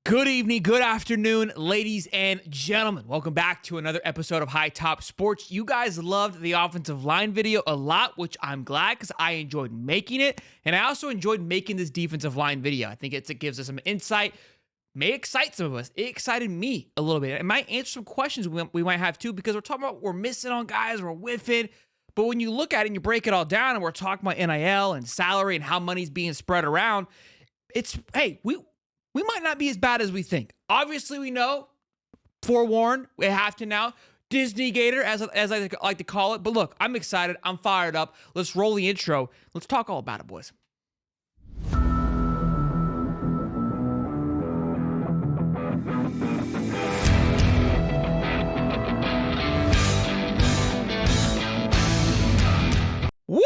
Good evening, good afternoon, ladies and gentlemen. Welcome back to another episode of Hightop Sports. You guys loved the offensive line video a lot, which I'm glad because I enjoyed making it. And I also enjoyed making this defensive line video. I think it gives us some insight, may excite some of us. It excited me a little bit. It might answer some questions we might have too, because we're talking about we're missing on guys, we're whiffing. But when you look at it and you break it all down and we're talking about NIL and salary and how money's being spread around, we might not be as bad as we think. Obviously, we know, forewarned, we have to now. Disney Gator, as I like to call it. But look, I'm excited. I'm fired up. Let's roll the intro. Let's talk all about it, boys. Woo!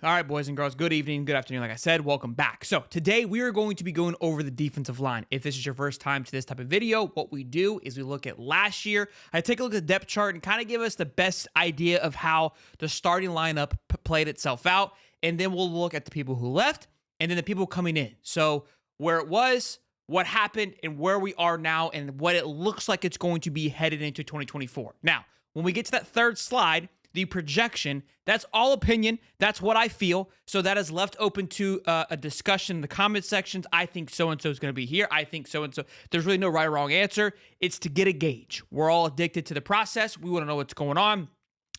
All right, boys and girls, good evening, good afternoon. Like I said, welcome back. So today we are going to be going over the defensive line. If this is your first time to this type of video, what we do is we look at last year. I take a look at the depth chart and kind of give us the best idea of how the starting lineup played itself out. And then we'll look at the people who left and then the people coming in. So where it was, what happened, and where we are now, and what it looks like it's going to be headed into 2024. Now, when we get to that third slide, the projection, that's all opinion. That's what I feel. So that is left open to a discussion in the comment sections. I think so-and-so is going to be here. I think so-and-so. There's really no right or wrong answer. It's to get a gauge. We're all addicted to the process. We want to know what's going on.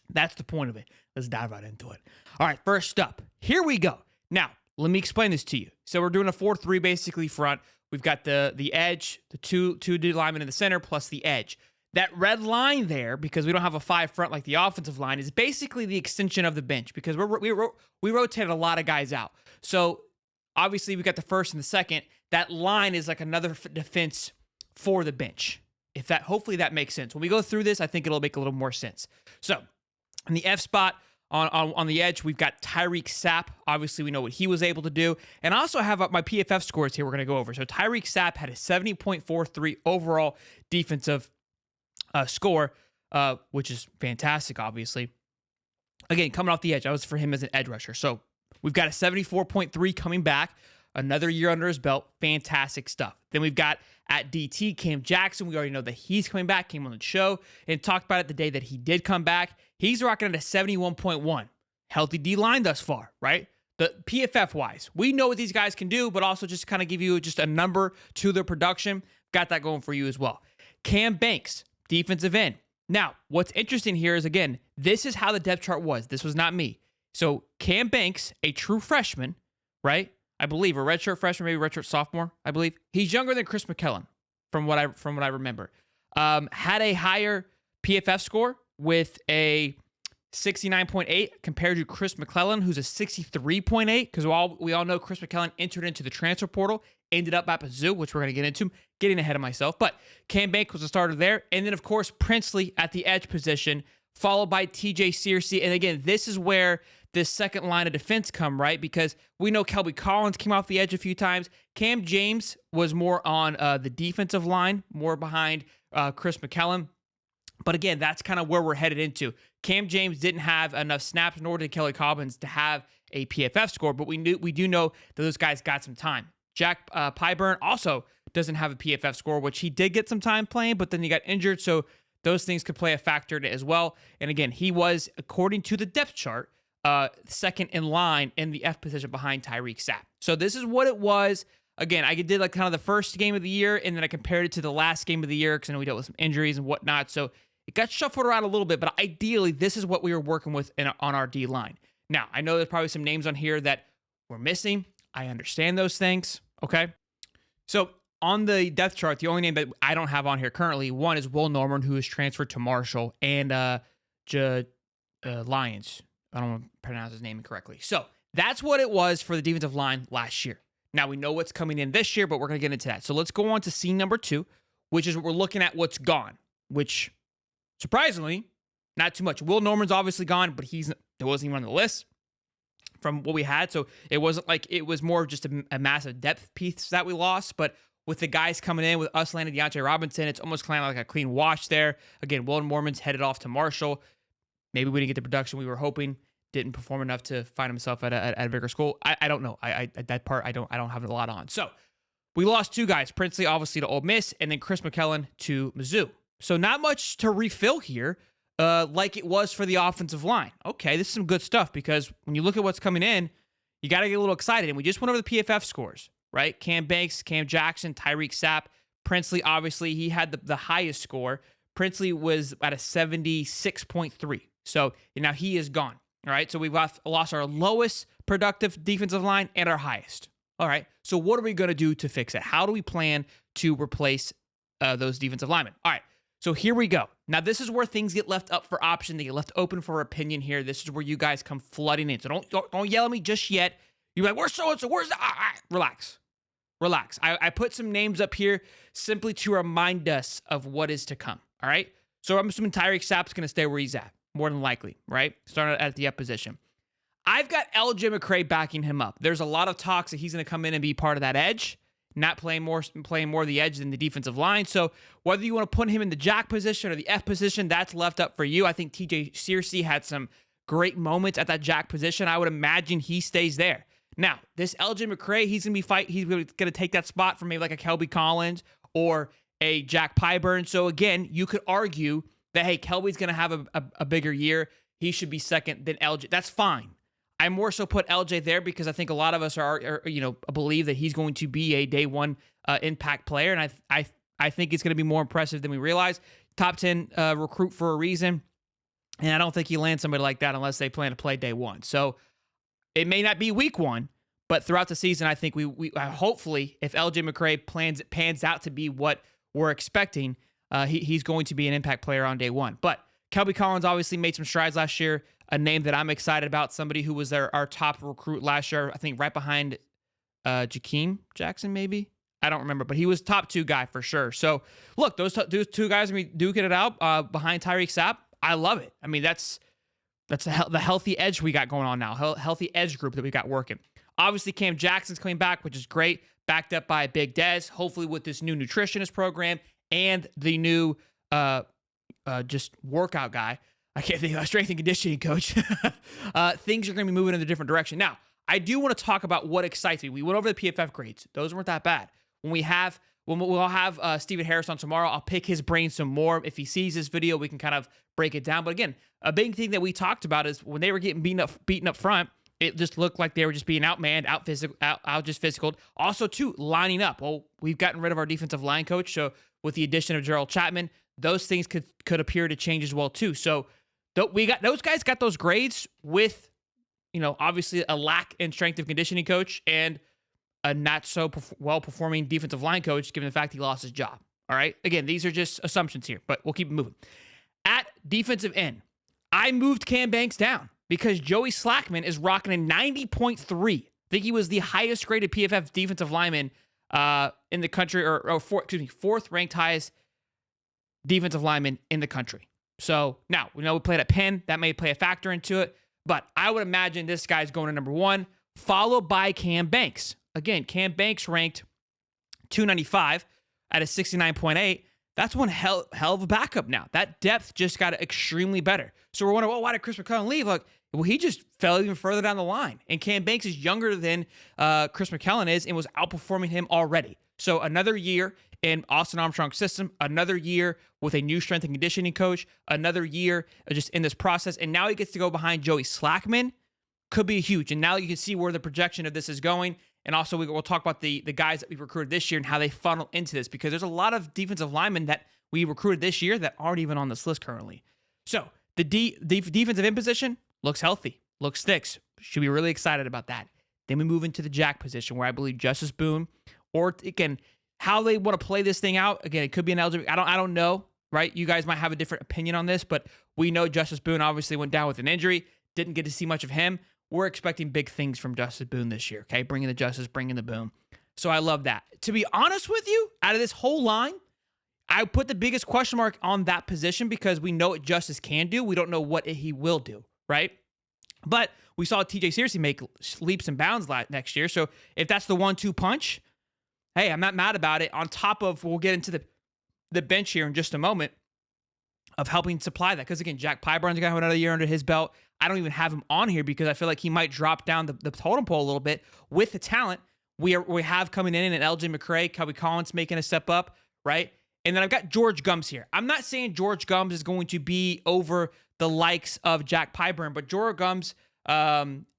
That's the point of it. Let's dive right into it. All right, first up, here we go. Now, let me explain this to you. So we're doing a 4-3 basically front. We've got the edge, the two D linemen in the center, plus the edge. That red line there, because we don't have a 5 front like the offensive line, is basically the extension of the bench because we rotated a lot of guys out. So obviously we got the first and the second. That line is like another defense for the bench. Hopefully that makes sense. When we go through this, I think it'll make a little more sense. So in the F spot on the edge, we've got Tyreek Sapp. Obviously we know what he was able to do. And I also have up my PFF scores here we're going to go over. So Tyreek Sapp had a 70.43 overall defensive score, which is fantastic, obviously. Again, coming off the edge, I was for him as an edge rusher. So we've got a 74.3 coming back, another year under his belt. Fantastic stuff. Then we've got at DT, Cam Jackson. We already know that he's coming back, came on the show and talked about it the day that he did come back. He's rocking at a 71.1. Healthy D-line thus far, right? The PFF-wise, we know what these guys can do, but also just kind of give you just a number to their production. Got that going for you as well. Cam Banks, defensive end. Now, what's interesting here is, again, this is how the depth chart was. This was not me. So Cam Banks, a true freshman, right? I believe a redshirt freshman, maybe redshirt sophomore, I believe. He's younger than Chris McKellen, from what I remember. Had a higher PFF score with a 69.8 compared to Chris McClellan, who's a 63.8, because we all know Chris McClellan entered into the transfer portal, ended up at Mizzou, which we're going to get into. Getting ahead of myself. But Cam Banks was a starter there. And then, of course, Princely at the edge position, followed by TJ Searcy. And again, this is where this second line of defense come, right? Because we know Kelby Collins came off the edge a few times. Cam James was more on the defensive line, more behind Chris McClellan. But again, that's kind of where we're headed into. Cam James didn't have enough snaps, nor did Kelly Cobbins, to have a PFF score. But we do know that those guys got some time. Jack Pyburn also doesn't have a PFF score, which he did get some time playing, but then he got injured, so those things could play a factor as well. And again, he was, according to the depth chart, second in line in the F position behind Tyreek Sapp. So this is what it was. Again, I did like kind of the first game of the year, and then I compared it to the last game of the year because I know we dealt with some injuries and whatnot. So it got shuffled around a little bit, but ideally, this is what we were working with on our D-line. Now, I know there's probably some names on here that we're missing. I understand those things, okay? So on the depth chart, the only name that I don't have on here currently, one is Will Norman, who is transferred to Marshall, and Lyons. I don't want to pronounce his name incorrectly. So that's what it was for the defensive line last year. Now we know what's coming in this year, but we're going to get into that. So let's go on to scene number 2, which is we're looking at what's gone, which surprisingly, not too much. Will Norman's obviously gone, but there wasn't even on the list from what we had. So it wasn't like it was more of just a massive depth piece that we lost. But with the guys coming in, with us landing Deontay Robinson, it's almost kind of like a clean wash there. Again, Will Norman's headed off to Marshall. Maybe we didn't get the production we were hoping. Didn't perform enough to find himself at a bigger school. I don't know. That part I don't have a lot on. So We lost two guys, Princely obviously to Ole Miss, and then Chris McKellen to Mizzou. So not much to refill here like it was for the offensive line. Okay, this is some good stuff because when you look at what's coming in, you got to get a little excited. And we just went over the PFF scores, right? Cam Banks, Cam Jackson, Tyreek Sapp. Princely, obviously, he had the highest score. Princely was at a 76.3. So now he is gone. All right, so we've lost our lowest productive defensive line and our highest. All right, so what are we going to do to fix it? How do we plan to replace those defensive linemen? All right, so here we go. Now, this is where things get left up for option. They get left open for opinion here. This is where you guys come flooding in. So don't yell at me just yet. You're like, where's so-and-so? Where's that? Relax. Relax. I put some names up here simply to remind us of what is to come. All right, so I'm assuming Tyreek Sapp's going to stay where he's at, more than likely, right? Starting at the up position. I've got LJ McCray backing him up. There's a lot of talks that he's going to come in and be part of that edge, not playing more of the edge than the defensive line. So whether you want to put him in the jack position or the F position, that's left up for you. I think TJ Searcy had some great moments at that jack position. I would imagine he stays there. Now, this LJ McCray, he's going to be he's going to take that spot from maybe like a Kelby Collins or a Jack Pyburn. So again, you could argue that, hey, Kelby's going to have a bigger year. He should be second than LJ. That's fine. I more so put LJ there because I think a lot of us are believe that he's going to be a day one impact player, and I think it's going to be more impressive than we realize. Top 10 recruit for a reason, and I don't think you land somebody like that unless they plan to play day one. So it may not be week one, but throughout the season, I think we hopefully, if LJ McCray pans out to be what we're expecting, he's going to be an impact player on day one. But Kelby Collins obviously made some strides last year. A name that I'm excited about, somebody who was our top recruit last year, I think right behind Jakeem Jackson, maybe? I don't remember, but he was top 2 guy for sure. So, look, those two guys are going to be duking it out behind Tyreek Sapp. I love it. I mean, that's the healthy edge we got going on now, healthy edge group that we got working. Obviously, Cam Jackson's coming back, which is great, backed up by Big Dez, hopefully with this new nutritionist program and the new just workout guy. I can't think of a strength and conditioning coach. Things are going to be moving in a different direction. Now, I do want to talk about what excites me. We went over the PFF grades. Those weren't that bad. When we'll have Stephen Harris on tomorrow, I'll pick his brain some more. If he sees this video, we can kind of break it down. But again, a big thing that we talked about is when they were getting beaten up front, it just looked like they were just being outmanned, out just physical. Also, too, lining up. Well, we've gotten rid of our defensive line coach, so with the addition of Gerald Chapman, those things could appear to change as well too. So those guys got those grades with, obviously a lack in strength and conditioning coach and a not so well-performing defensive line coach, given the fact he lost his job. All right. Again, these are just assumptions here, but we'll keep it moving. At defensive end, I moved Cam Banks down because Joey Slackman is rocking a 90.3. I think he was the highest graded PFF defensive lineman in the country, fourth ranked highest defensive lineman in the country. So now we know we played at Penn. That may play a factor into it, but I would imagine this guy's going to number 1, followed by Cam Banks. Again, Cam Banks ranked 295 at a 69.8. That's one hell of a backup now. That depth just got extremely better. So we're wondering, well, why did Chris McKellen leave? Look, well, he just fell even further down the line. And Cam Banks is younger than Chris McKellen is and was outperforming him already. So another year in Austin Armstrong's system, another year with a new strength and conditioning coach, another year just in this process. And now he gets to go behind Joey Slackman. Could be huge. And now you can see where the projection of this is going. And also we'll talk about the guys that we recruited this year and how they funnel into this, because there's a lot of defensive linemen that we recruited this year that aren't even on this list currently. So the defensive end position looks healthy, looks sticks. Should be really excited about that. Then we move into the jack position where I believe Justice Boone, or again, how they want to play this thing out. Again, it could be an eligible. I don't know, right? You guys might have a different opinion on this, but we know Justice Boone obviously went down with an injury. Didn't get to see much of him. We're expecting big things from Justice Boone this year, okay? Bringing the Justice, bringing the Boone. So I love that. To be honest with you, out of this whole line, I put the biggest question mark on that position because we know what Justice can do. We don't know what he will do, right? But we saw TJ Searcy make leaps and bounds next year. So if that's the 1-2 punch, hey, I'm not mad about it. On top of, we'll get into the bench here in just a moment, of helping supply that. Because again, Jack Pyburn's going to have another year under his belt. I don't even have him on here because I feel like he might drop down the totem pole a little bit with the talent. we have coming in and LJ McCray, Kelby Collins making a step up, right? And then I've got George Gums here. I'm not saying George Gums is going to be over the likes of Jack Pyburn, but George Gums,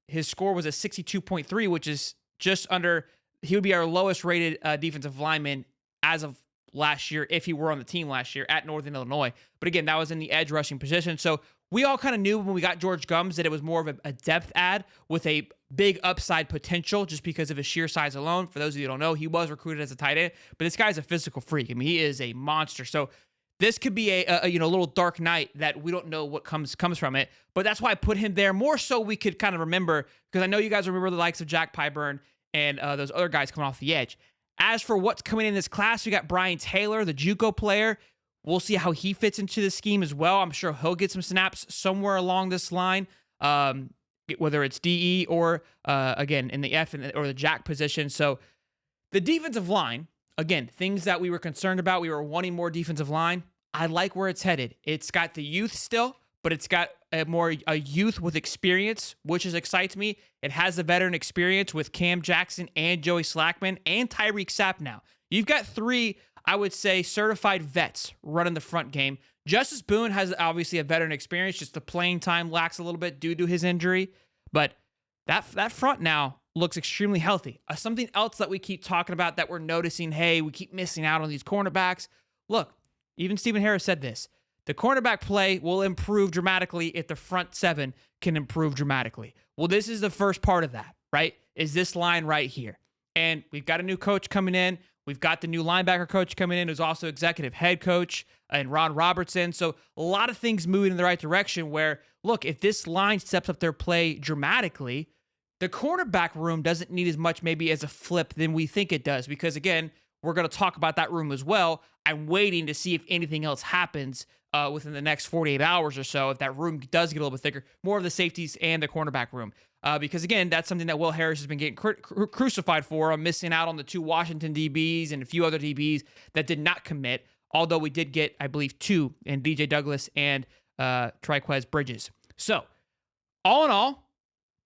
his score was a 62.3, which is just under, he would be our lowest rated defensive lineman as of last year if he were on the team last year at Northern Illinois. But again, that was in the edge rushing position. So we all kind of knew when we got George Gums that it was more of a depth add with a big upside potential just because of his sheer size alone. For those of you who don't know, he was recruited as a tight end, but this guy's a physical freak. I mean, he is a monster. So this could be a little dark night that we don't know what comes from it. But that's why I put him there more so we could kind of remember, because I know you guys remember the likes of Jack Pyburn and those other guys coming off the edge. As for what's coming in this class, we got Brian Taylor, the JUCO player. We'll see how he fits into the scheme as well. I'm sure he'll get some snaps somewhere along this line, whether it's DE or, again, in the F or the Jack position. So the defensive line, again, things that we were concerned about. We were wanting more defensive line. I like where it's headed. It's got the youth still, but it's got a youth with experience, which excites me. It has the veteran experience with Cam Jackson and Joey Slackman and Tyreek Sapp now. You've got three, I would say, certified vets running the front game. Justice Boone has obviously a veteran experience, just the playing time lacks a little bit due to his injury. But that front now looks extremely healthy. Something else that we keep talking about that we're noticing, hey, we keep missing out on these cornerbacks. Look, even Stephen Harris said this. The cornerback play will improve dramatically if the front seven can improve dramatically. Well, this is the first part of that, right? Is this line right here. And we've got a new coach coming in. We've got the new linebacker coach coming in who's also executive head coach, and Ron Robertson. So a lot of things moving in the right direction where, look, if this line steps up their play dramatically, the cornerback room doesn't need as much maybe as a flip than we think it does. Because, again, we're going to talk about that room as well. I'm waiting to see if anything else happens within the next 48 hours or so, if that room does get a little bit thicker, more of the safeties and the cornerback room. Because, again, that's something that Will Harris has been getting crucified for, missing out on the two Washington DBs and a few other DBs that did not commit, although we did get, I believe, two in DJ Douglas and Triquez Bridges. So, all in all,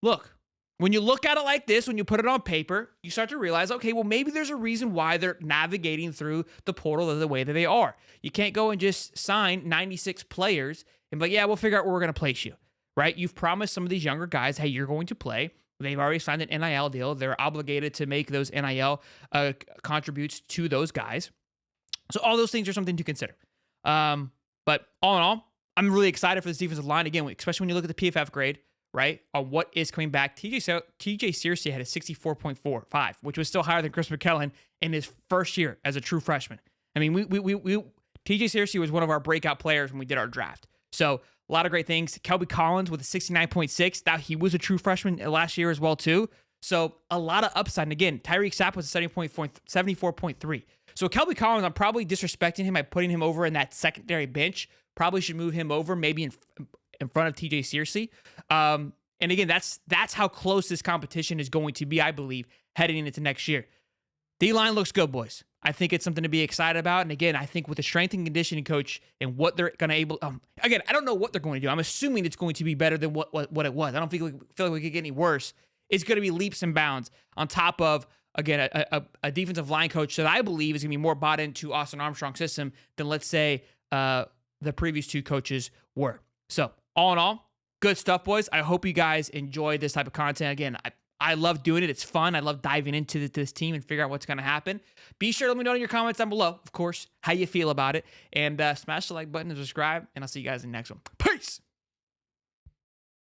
look, when you look at it like this, when you put it on paper, you start to realize, okay, well, maybe there's a reason why they're navigating through the portal the way that they are. You can't go and just sign 96 players and be like, yeah, we'll figure out where we're going to place you, right? You've promised some of these younger guys, hey, you're going to play. They've already signed an NIL deal. They're obligated to make those NIL contributes to those guys. So all those things are something to consider. But all in all, I'm really excited for this defensive line. Again, especially when you look at the PFF grade, right, on what is coming back. TJ Searcy had a 64.45, which was still higher than Chris McKellen in his first year as a true freshman. I mean, TJ Searcy was one of our breakout players when we did our draft. So a lot of great things. Kelby Collins with a 69.6. Now he was a true freshman last year as well too. So a lot of upside. And again, Tyreek Sapp was a 74.3. So Kelby Collins, I'm probably disrespecting him by putting him over in that secondary bench. Probably should move him over maybe in front of TJ Searcy. And again, that's how close this competition is going to be, I believe, heading into next year. D-line looks good, boys. I think it's something to be excited about. And again, I think with the strength and conditioning coach and what they're going to again, I don't know what they're going to do. I'm assuming it's going to be better than what it was. I don't feel like we could get any worse. It's going to be leaps and bounds on top of, again, a defensive line coach that I believe is going to be more bought into Austin Armstrong's system than, let's say, the previous two coaches were. So all in all, good stuff, boys. I hope you guys enjoy this type of content. Again, I love doing it. It's fun. I love diving into this team and figure out what's going to happen. Be sure to let me know in your comments down below, of course, how you feel about it. And smash the like button and subscribe. And I'll see you guys in the next one. Peace!